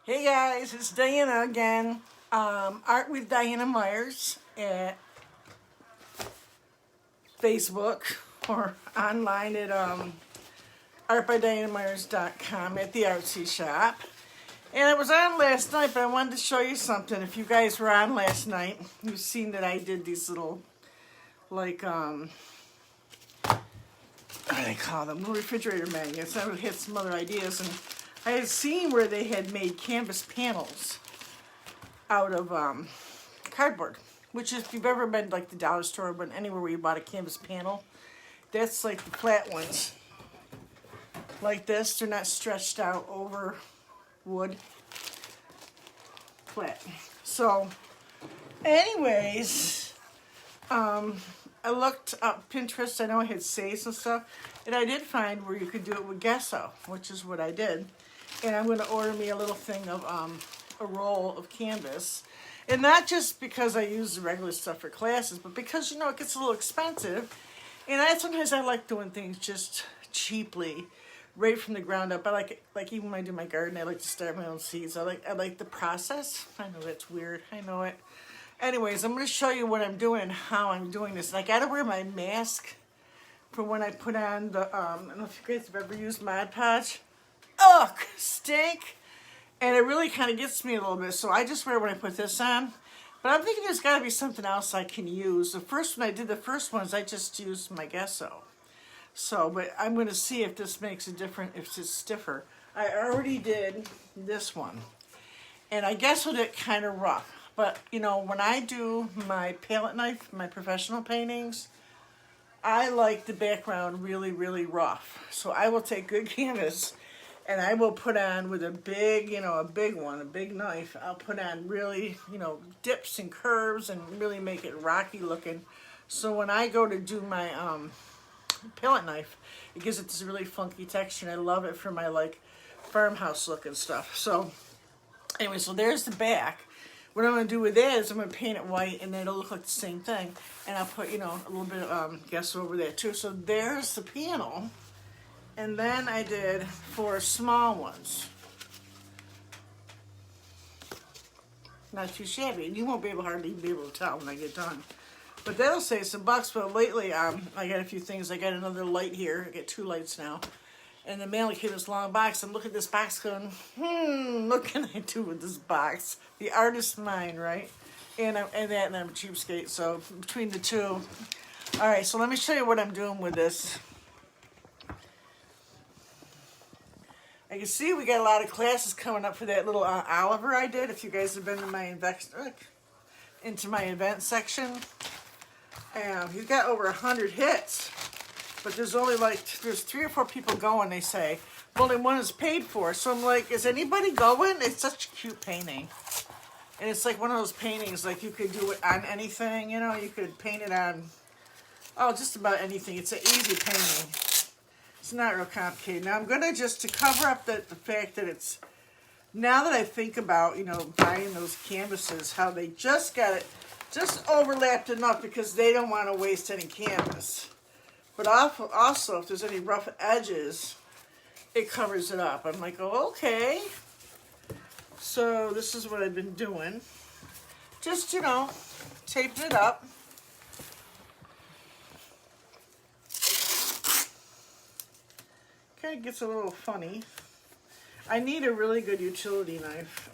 Hey guys, it's Diana again. Art with Diana Myers at Facebook or online at artbydianamyers.com at the Artsy Shop. And I was on last night, but I wanted to show you something. If you guys were on last night, you've seen that I did these little, like, what do they call them? Little refrigerator magnets. I had some other ideas, and I had seen where they had made canvas panels out of cardboard, which is, if you've ever been like the dollar store or been anywhere where you bought a canvas panel, that's like the flat ones. Like this, they're not stretched out over wood. Flat. So, anyways, I looked up Pinterest. I know I had saves and stuff, and I did find where you could do it with gesso, which is what I did. And I'm going to order me a little thing of a roll of canvas, and not just because I use the regular stuff for classes, but because it gets a little expensive, and sometimes I like doing things just cheaply, right from the ground up. I like even when I do my garden, I like to start my own seeds. I like the process. I know that's weird. I know it. Anyways, I'm going to show you what I'm doing and how I'm doing this. And I got to wear my mask for when I put on the, I don't know if you guys have ever used Mod Podge. Ugh, stink. And it really kind of gets me a little bit. So I just wear it when I put this on. But I'm thinking there's got to be something else I can use. The first one I did, the first ones, I just used my gesso. So, but I'm going to see if this makes a difference, if it's stiffer. I already did this one. And I gessoed it kind of rough. But, when I do my palette knife, my professional paintings, I like the background really, really rough. So I will take good canvas and I will put on with a big, a big one, a big knife, I'll put on really, dips and curves and really make it rocky looking. So when I go to do my palette knife, it gives it this really funky texture, and I love it for my, farmhouse look and stuff. So anyway, so there's the back. What I'm going to do with that is I'm going to paint it white, and then it'll look like the same thing. And I'll put, a little bit of gesso over there too. So there's the panel. And then I did 4 small ones. Not too shabby. And you won't hardly be able to tell when I get done. But that'll save some bucks. But lately, I got a few things. I got another light here. I got 2 lights now. And the mail came in this long box. I'm looking at this box going, what can I do with this box? The artist's mind, right? And I'm a cheapskate. So between the two. All right, so let me show you what I'm doing with this. I can see we got a lot of classes coming up for that little Oliver I did. If you guys have been to my event section, he's got over 100 hits. But there's only there's 3 or 4 people going, they say. Only one is paid for. So I'm like, is anybody going? It's such a cute painting. And it's like one of those paintings, like you could do it on anything, you could paint it on, just about anything. It's an easy painting. It's not real complicated. Now I'm going to just, to cover up the fact that it's, now that I think about, buying those canvases, how they just got it, just overlapped enough because they don't want to waste any canvas. But also, if there's any rough edges, it covers it up. I'm like, oh, okay. So this is what I've been doing. Just, taping it up. Kind of gets a little funny. I need a really good utility knife.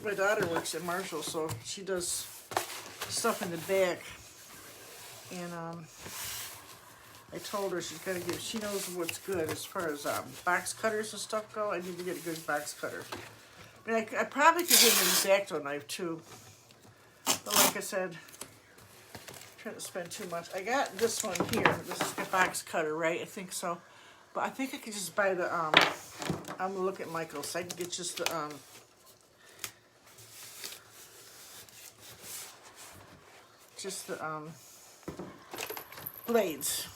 My daughter works at Marshall, so she does stuff in the back. And I told her she knows what's good as far as box cutters and stuff go. I need to get a good box cutter. I mean, I probably could get an X-Acto knife too. But like I said, I'm trying to spend too much. I got this one here. This is the box cutter, right? I think so. But I think I could just buy the, I'm going to look at Michael's, so I can get just the, blades,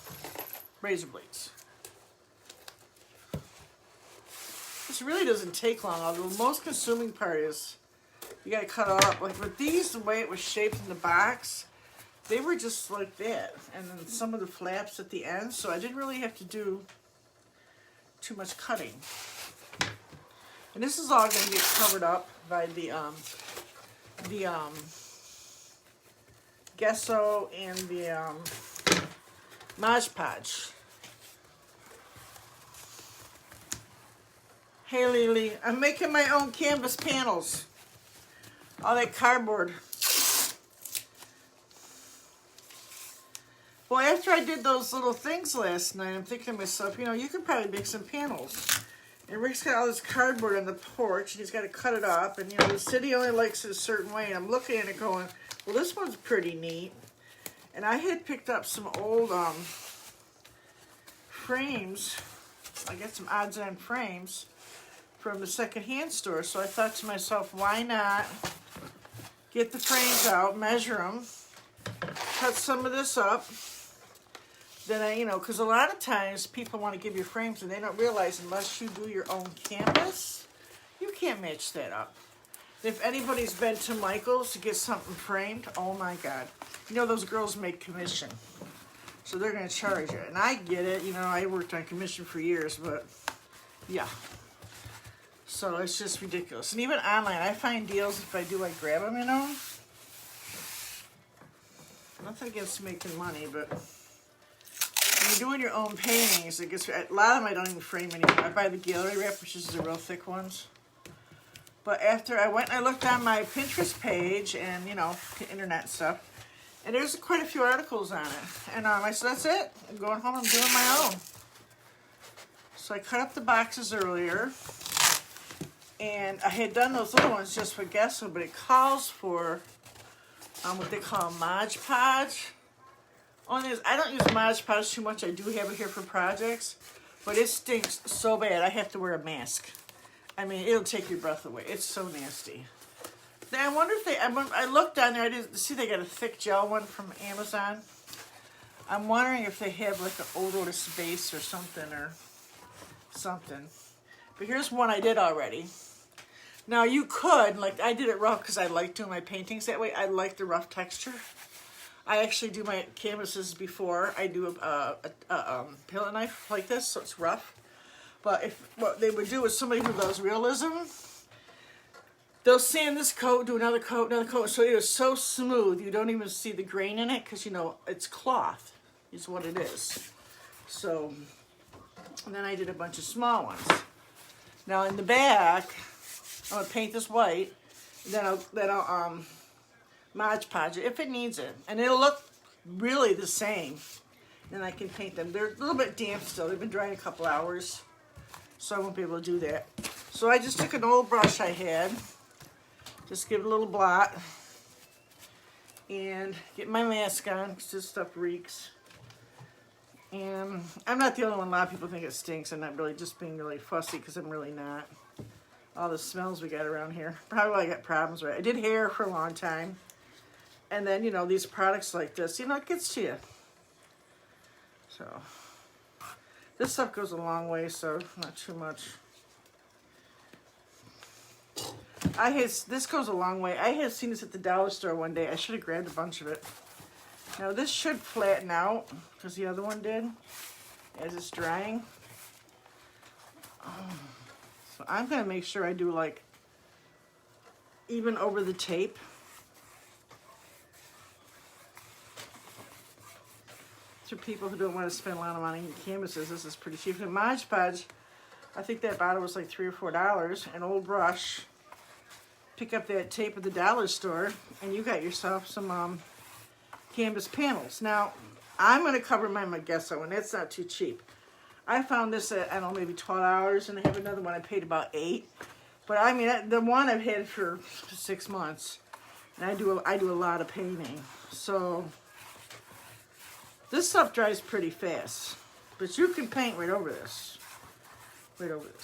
razor blades. This really doesn't take long, although the most consuming part is you got to cut it up. Like with these, the way it was shaped in the box, they were just like that. And then some of the flaps at the end, so I didn't really have to do too much cutting. And this is all going to get covered up by the gesso and the Mod Podge. Hey Lily, I'm making my own canvas panels. All that cardboard. Well, after I did those little things last night, I'm thinking to myself, you know, you could probably make some panels. And Rick's got all this cardboard on the porch, and he's got to cut it up. And, you know, the city only likes it a certain way. And I'm looking at it going, well, this one's pretty neat. And I had picked up some old frames. I got some odds-on frames from the secondhand store. So I thought to myself, why not get the frames out, measure them, cut some of this up. Then I, you know, because a lot of times people want to give you frames and they don't realize unless you do your own canvas, you can't match that up. If anybody's been to Michael's to get something framed, oh my God. You know those girls make commission. So they're going to charge you. And I get it, you know, I worked on commission for years, but yeah. So it's just ridiculous. And even online, I find deals if I do, I grab them, you know. Nothing against making money, but when you're doing your own paintings, it gets, a lot of them I don't even frame anymore. I buy the gallery wrap, which is the real thick ones. But after I went and I looked on my Pinterest page and, you know, the internet stuff, and there's quite a few articles on it. And I said, that's it. I'm going home, I'm doing my own. So I cut up the boxes earlier. And I had done those little ones just for gesso, but it calls for what they call Mod Podge. Only is, I don't use Mod Podge too much. I do have it here for projects, but it stinks so bad. I have to wear a mask. I mean, it'll take your breath away. It's so nasty. Now, I wonder if they, I looked down there, I didn't see they got a thick gel one from Amazon. I'm wondering if they have like an odorless base or something. But here's one I did already. Now you could, like I did it rough because I like doing my paintings that way. I like the rough texture. I actually do my canvases before I do a palette knife like this, so it's rough. But if what they would do is somebody who does realism, they'll sand this coat, do another coat, so it is so smooth you don't even see the grain in it because you know it's cloth is what it is. So, and then I did a bunch of small ones. Now in the back, I'm gonna paint this white. Then I'll Mod Podge it if it needs it, and it'll look really the same. And I can paint them. They're a little bit damp still. They've been drying a couple hours, so I won't be able to do that. So I just took an old brush I had, just give it a little blot, and get my mask on because this stuff reeks. And I'm not the only one. A lot of people think it stinks. I'm not really just being really fussy because I'm really not. All the smells we got around here. Probably why I got problems with it. I did hair for a long time. And then, you know, these products like this, you know, it gets to you. So, this stuff goes a long way, so not too much. This goes a long way. I had seen this at the dollar store one day. I should have grabbed a bunch of it. Now, this should flatten out, because the other one did, as it's drying. So I'm going to make sure I do, like, even over the tape. For people who don't want to spend a lot of money on canvases, this is pretty cheap. And Mod Podge, I think that bottle was like $3 or $4. An old brush. Pick up that tape at the dollar store, and you got yourself some canvas panels. Now, I'm going to cover mine with gesso, and that's not too cheap. I found this at, I don't know, maybe $12, and I have another one I paid about $8. But I mean, the one I've had for 6 months, and I do a lot of painting. So this stuff dries pretty fast, but you can paint right over this.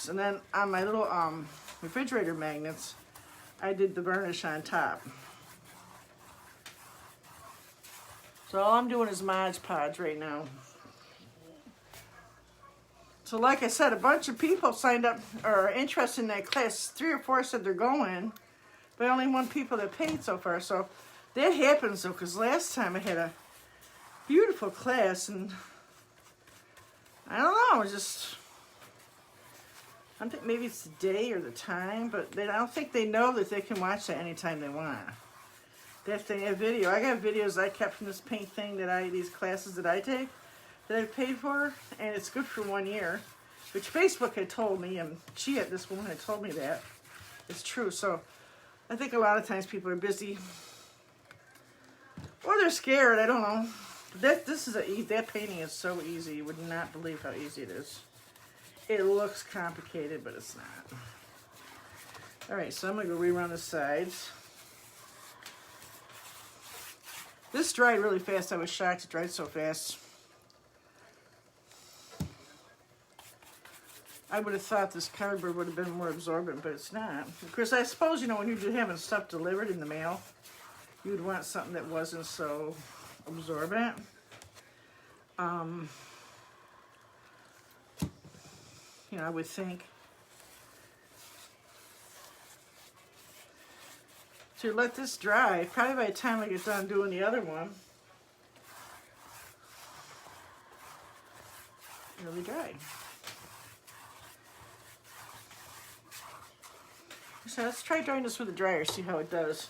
And then on my little refrigerator magnets, I did the burnish on top. So all I'm doing is Mod Podge right now. So like I said, a bunch of people signed up or are interested in that class. 3 or 4 said they're going, but only 1 people that paid so far. So that happens though, because last time I had a beautiful class, and I don't know, I think maybe it's the day or the time, but I don't think they know that they can watch that anytime they want. That they have video. I got videos I kept from this paint thing these classes that I take, that I paid for, and it's good for 1 year, which Facebook had told me, and this woman had told me that. It's true. So I think a lot of times people are busy, or they're scared. I don't know. That painting is so easy. You would not believe how easy it is. It looks complicated, but it's not. All right, so I'm gonna go re-around the sides. This dried really fast. I was shocked it dried so fast. I would have thought this cardboard would have been more absorbent, but it's not. Of course, I suppose, you know, when you're having stuff delivered in the mail, you would want something that wasn't so absorbent. You know, I would think. To let this dry, probably by the time I get done doing the other one, it'll be dry. So let's try drying this with a dryer, see how it does.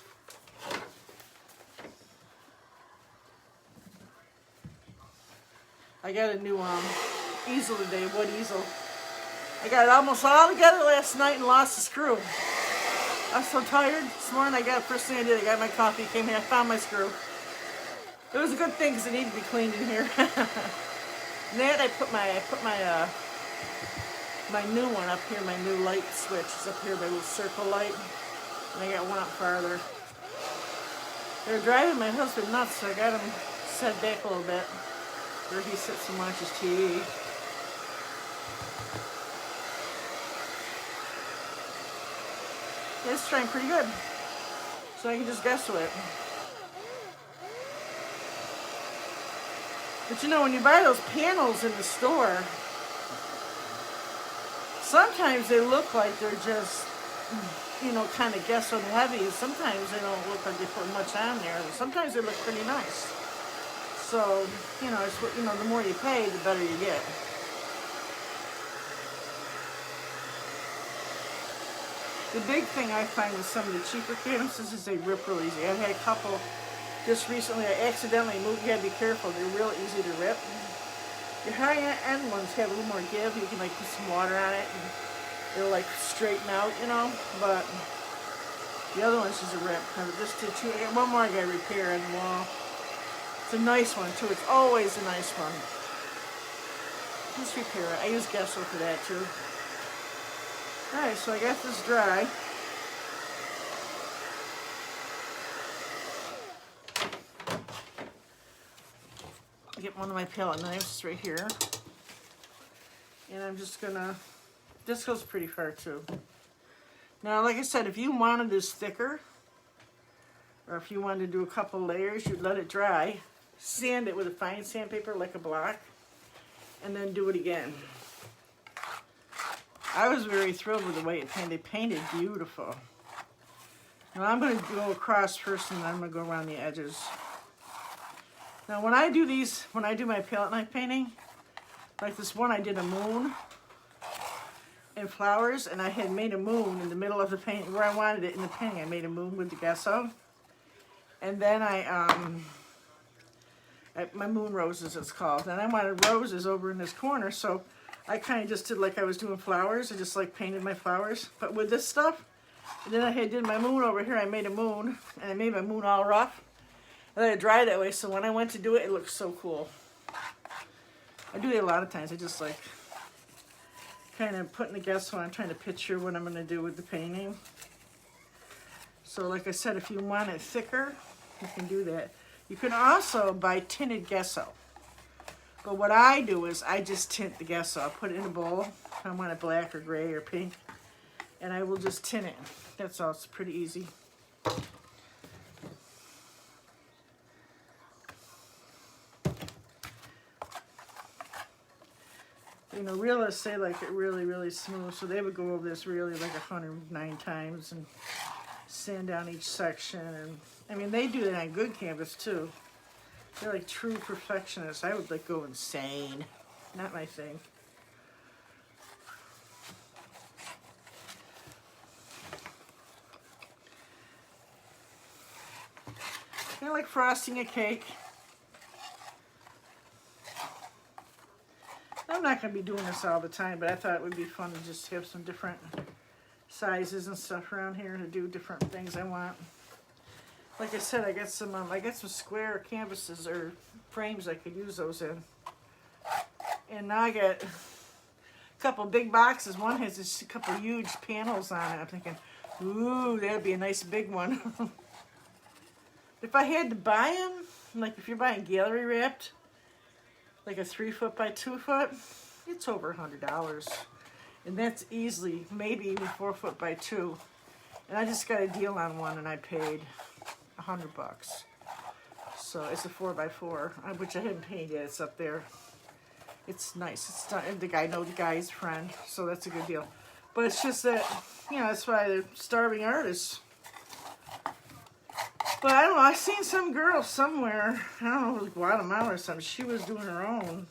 I got a new easel today, wood easel. I got it almost all together last night and lost the screw. I was so tired this morning. First thing I did, I got my coffee, came here, I found my screw. It was a good thing because it needed to be cleaned in here. And then I put my new one up here, my new light switch is up here, my little circle light. And I got one up farther. They're driving my husband nuts, so I got him set back a little bit where he sits and watches TV. It's trying pretty good. So I can just gesso it. But you know, when you buy those panels in the store, sometimes they look like they're just, you know, kind of gesso heavy. Sometimes they don't look like they put much on there. Sometimes they look pretty nice. So, you know, the more you pay, the better you get. The big thing I find with some of the cheaper canvases is they rip real easy. I've had a couple just recently. I accidentally moved. You gotta be careful. They're real easy to rip. Your high-end ones have a little more give. You can like put some water on it and it'll like straighten out, you know. But the other one's just a rip. I just did two. I got one more I gotta repair on the wall. It's a nice one too. It's always a nice one. Just repair it. I use gesso for that too. Alright, so I got this dry. I get one of my palette knives right here. And I'm just gonna, this goes pretty far too. Now, like I said, if you wanted this thicker, or if you wanted to do a couple layers, you'd let it dry, sand it with a fine sandpaper like a block, and then do it again. I was very thrilled with the way it painted. They painted beautiful. Now I'm going to go across first and then I'm going to go around the edges. Now when I do these, when I do my palette knife painting, like this one I did a moon and flowers, and I had made a moon in the middle of the paint, where I wanted it in the painting. I made a moon with the gesso. And then my moon roses it's called. And I wanted roses over in this corner, so I kind of just did like I was doing flowers. I just like painted my flowers. But with this stuff, and then I did my moon over here. I made a moon, and I made my moon all rough. And then I dried that way, so when I went to do it, it looked so cool. I do it a lot of times. I just like kind of putting the gesso on, trying to picture what I'm going to do with the painting. So like I said, if you want it thicker, you can do that. You can also buy tinted gesso. But what I do is I just tint the gesso. I'll put it in a bowl. I want it black or gray or pink. And I will just tint it. That's all. It's pretty easy. You know, realists say like it really, really smooth. So they would go over this really like 109 times and sand down each section. And I mean, they do that on good canvas too. They're like true perfectionists. I would like go insane. Not my thing. You know, like frosting a cake. I'm not going to be doing this all the time, but I thought it would be fun to just have some different sizes and stuff around here to do different things I want. Like I said, I got some square canvases or frames I could use those in. And now I got a couple big boxes. One has just a couple huge panels on it. I'm thinking, ooh, that'd be a nice big one. If I had to buy them, like if you're buying gallery wrapped, like a 3 foot by 2 foot, it's over $100. And that's easily, maybe even 4 foot by 2. And I just got a deal on one and I paid $100. So it's a 4 by 4, which I haven't paid yet. It's up there. It's nice. It's done. And the guy's friend, so that's a good deal. But it's just that, you know, that's why they're starving artists. But I don't know, I seen some girl somewhere, I don't know, it was Guatemala or something, she was doing her own.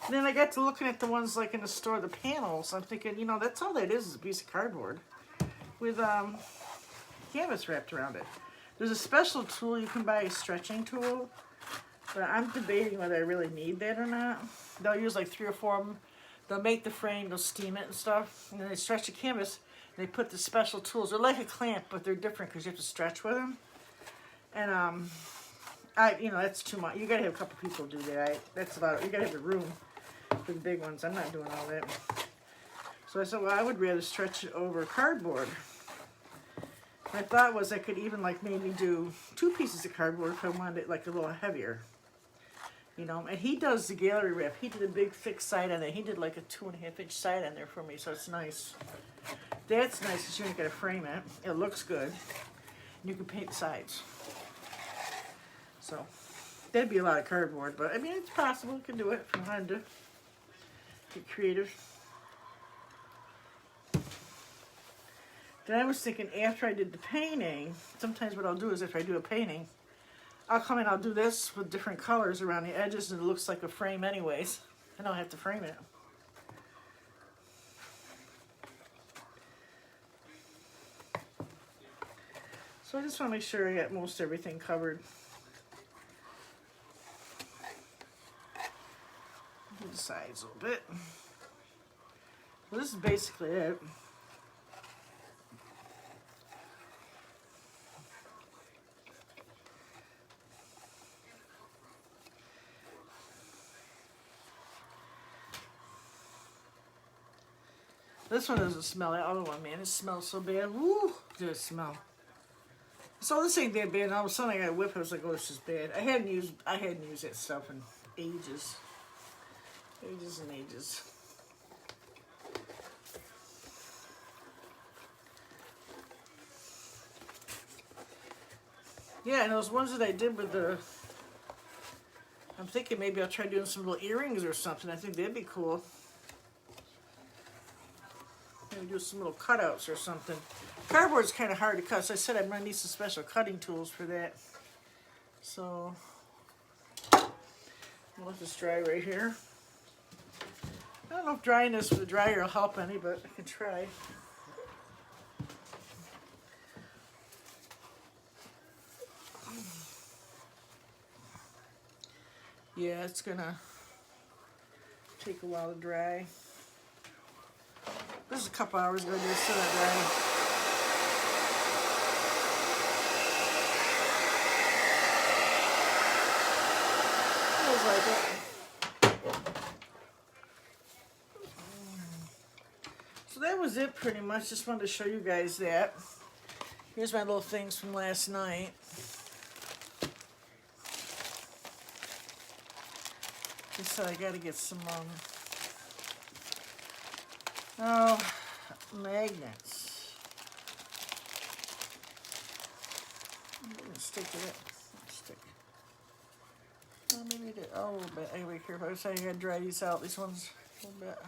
And then I got to looking at the ones like in the store, the panels. I'm thinking, you know, that's all that is a piece of cardboard with canvas wrapped around it. There's a special tool, you can buy a stretching tool, but I'm debating whether I really need that or not. They'll use like 3 or 4 of them. They'll make the frame, they'll steam it and stuff, and then they stretch the canvas, and they put the special tools. They're like a clamp, but they're different because you have to stretch with them. And you know, that's too much. You gotta have a couple people do that. That's about it. You gotta have the room for the big ones. I'm not doing all that. So I said, well, I would rather stretch it over cardboard. My thought was I could even like maybe do 2 pieces of cardboard if I wanted it like a little heavier. You know, and he does the gallery wrap. He did a big thick side on there. He did like a 2.5 inch side on there for me, so it's nice. That's nice because you ain't gotta frame it. It looks good. And you can paint the sides. So that'd be a lot of cardboard, but I mean, it's possible. You can do it if you wanted to get creative. Then I was thinking after I did the painting, sometimes what I'll do is if I do a painting, I'll come in, I'll do this with different colors around the edges and it looks like a frame anyways. I don't have to frame it. So I just want to make sure I got most everything covered. The sides a little bit. Well, this is basically it. This one doesn't smell. The other one, man, it smells so bad. Woo! Does it smell? So this ain't that bad. And all of a sudden I got a whiff. I was like, oh, this is bad. I hadn't used that stuff in ages. Ages and ages. Yeah, and those ones that I did with the... I'm thinking maybe I'll try doing some little earrings or something. I think that'd be cool. Maybe do some little cutouts or something. Cardboard's kind of hard to cut, so I said I'm going to need some special cutting tools for that. So, I'll let this dry right here. I don't know if drying this with the dryer will help any, but I can try. Yeah, it's gonna take a while to dry. This is a couple hours ago, just so that dry. Feels like it. So that was it pretty much. Just wanted to show you guys that. Here's my little things from last night. Just said I gotta get some magnets. I'm gonna stick to it. Stick. Oh, maybe I did. Oh, a little bit. I gotta be careful. I was saying I gotta dry these out. These ones a little bit.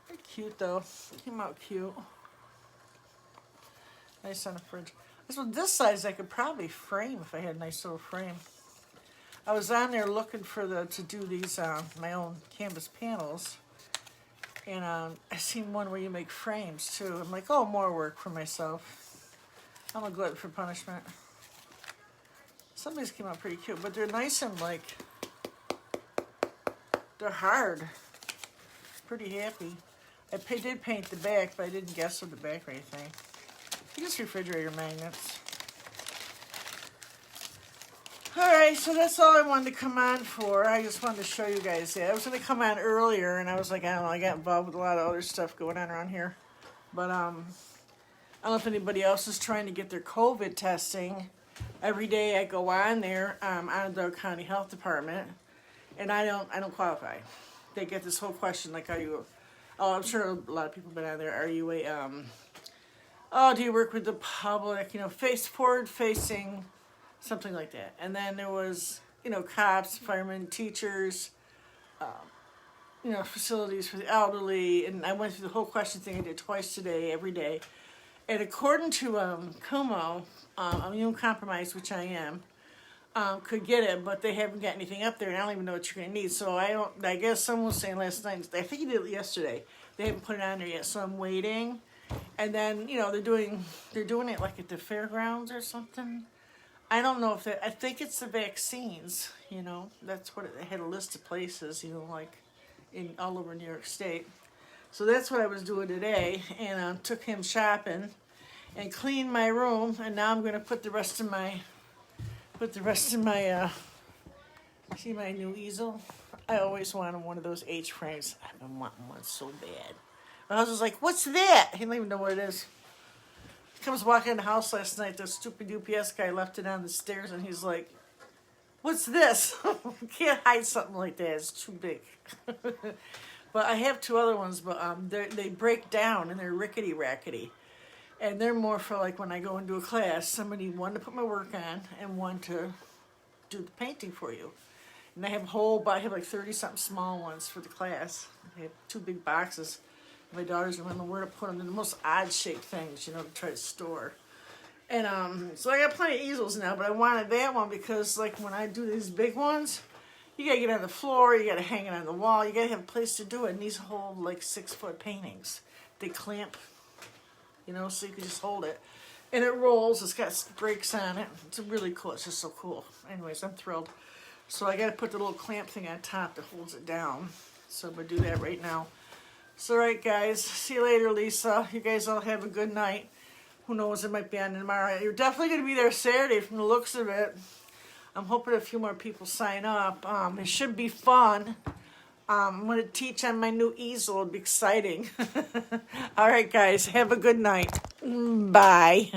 They're cute though. They came out cute. Nice on the fridge. This size I could probably frame if I had a nice little frame. I was on there looking for to do these my own canvas panels, and I seen one where you make frames too. I'm like, oh, more work for myself. I'm a glutton for punishment. Some of these came out pretty cute, but they're nice and like, they're hard. Pretty happy. I did paint the back, but I didn't guess with the back or anything. Just refrigerator magnets. Alright, so that's all I wanted to come on for. I just wanted to show you guys that. I was going to come on earlier, and I was like, I don't know, I got involved with a lot of other stuff going on around here. But, I don't know if anybody else is trying to get their COVID testing. Every day I go on there, on the county health department, and I don't qualify. They get this whole question, like, are you, oh, I'm sure a lot of people have been on there, are you a, oh, do you work with the public, you know, forward facing, something like that. And then there was, you know, cops, firemen, teachers, you know, facilities for the elderly, and I went through the whole question thing. I did twice today, every day. And according to Kumo, immune compromised, which I am, could get it, but they haven't got anything up there, and I don't even know what you're going to need. So I guess someone was saying last night, I think he did it yesterday, they haven't put it on there yet, so I'm waiting. And then, you know, they're doing it like at the fairgrounds or something. I don't know if I think it's the vaccines, you know, that's what they had a list of places, you know, like all over New York State. So that's what I was doing today, and took him shopping and cleaned my room, and now I'm going to put the rest of my, see my new easel? I always wanted one of those H-frames. I've been wanting one so bad. My husband's like, what's that? He don't even know what it is. He comes walking in the house last night, the stupid UPS guy left it on the stairs, and he's like, what's this? You can't hide something like that, it's too big. But I have two other ones, but they break down, and they're rickety-rackety. And they're more for like when I go into a class, somebody, one to put my work on, and one to do the painting for you. And I have like 30-something small ones for the class. I have two big boxes. My daughters remember where to put them. They're the most odd-shaped things, you know, to try to store. And so I got plenty of easels now, but I wanted that one because, like, when I do these big ones, you gotta get on the floor, you gotta hang it on the wall, you gotta have a place to do it. And these hold like 6-foot paintings. They clamp, you know, so you can just hold it. And it rolls, it's got brakes on it. It's really cool, it's just so cool. Anyways, I'm thrilled. So I gotta put the little clamp thing on top that holds it down. So I'm gonna do that right now. So, alright guys, see you later, Lisa. You guys all have a good night. Who knows, it might be on tomorrow. You're definitely going to be there Saturday from the looks of it. I'm hoping a few more people sign up. It should be fun. I'm going to teach on my new easel. It'll be exciting. Alright guys, have a good night. Bye.